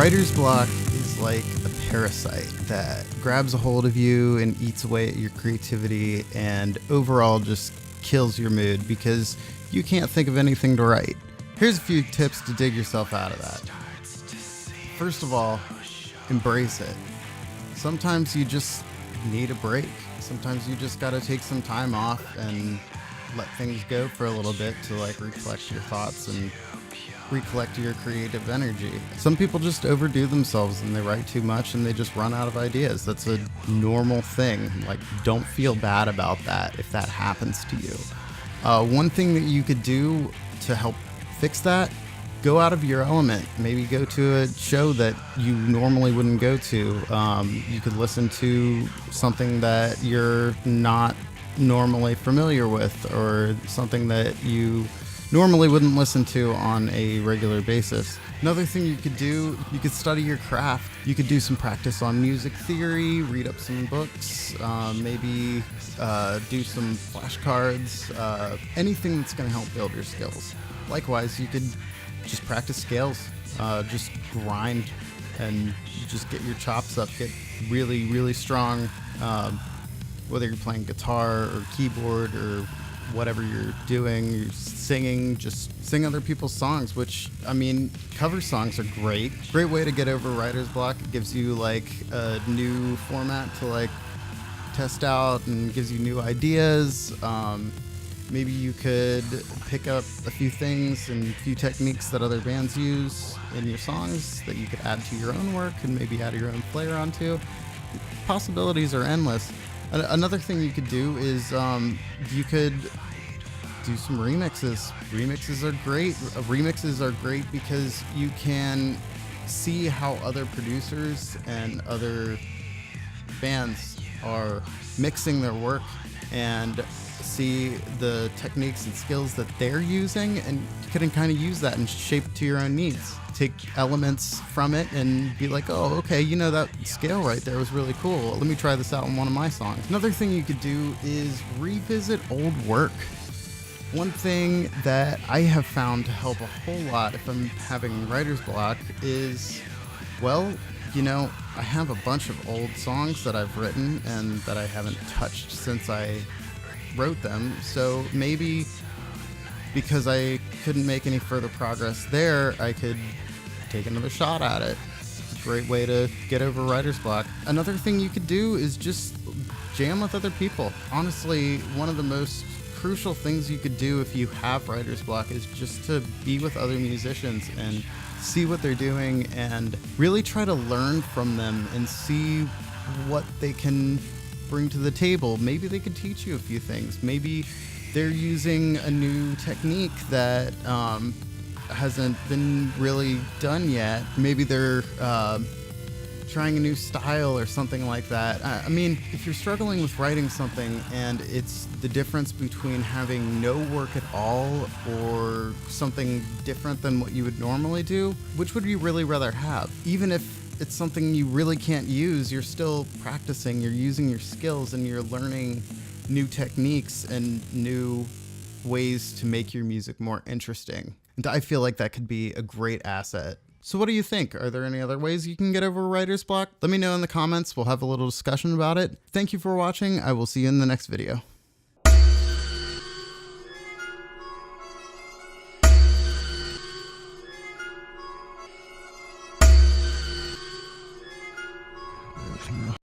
Writer's block is like a parasite that grabs a hold of you and eats away at your creativity and overall just kills your mood because you can't think of anything to write. Here's a few tips to dig yourself out of that. First of all, embrace it. Sometimes you just need a break. Sometimes you just gotta take some time off and let things go for a little bit to like reflect your thoughts and recollect your creative energy. Some people just overdo themselves and they write too much and they just run out of ideas. That's a normal thing. Like, don't feel bad about that if that happens to you. One thing that you could do to help fix that, go out of your element. Maybe go to a show that you normally wouldn't go to. You could listen to something that you're not normally familiar with, or something that you normally wouldn't listen to on a regular basis. Another thing you could do, you could study your craft. You could do some practice on music theory, read up some books, maybe do some flashcards, anything that's going to help build your skills. Likewise, you could just practice scales, just grind and just get your chops up, get really, really strong, whether you're playing guitar or keyboard or whatever you're doing, you're singing, just sing other people's songs, which, I mean, cover songs are great. Great way to get over writer's block. It gives you like a new format to like test out and gives you new ideas. Maybe you could pick up a few things and a few techniques that other bands use in your songs that you could add to your own work and maybe add your own flair onto. Possibilities are endless. Another thing you could do is you could do some remixes. Remixes are great because you can see how other producers and other bands are mixing their work and see the techniques and skills that they're using, and you can kind of use that and shape it to your own needs. Take elements from it and be like, oh, okay, you know, that scale right there was really cool. Let me try this out in one of my songs. Another thing you could do is revisit old work. One thing that I have found to help a whole lot if I'm having writer's block is, well, you know, I have a bunch of old songs that I've written and that I haven't touched since I wrote them. So maybe because I couldn't make any further progress there, I could take another shot at it. It's a great way to get over writer's block. Another thing you could do is just jam with other people. Honestly, one of the most crucial things you could do if you have writer's block is just to be with other musicians and see what they're doing and really try to learn from them and see what they can bring to the table. Maybe they could teach you a few things. Maybe they're using a new technique that hasn't been really done yet. Maybe they're trying a new style or something like that. I mean, if you're struggling with writing something and it's the difference between having no work at all or something different than what you would normally do, which would you really rather have? Even if it's something you really can't use, you're still practicing, you're using your skills, and you're learning new techniques and new ways to make your music more interesting. And I feel like that could be a great asset. So what do you think? Are there any other ways you can get over writer's block? Let me know in the comments. We'll have a little discussion about it. Thank you for watching. I will see you in the next video.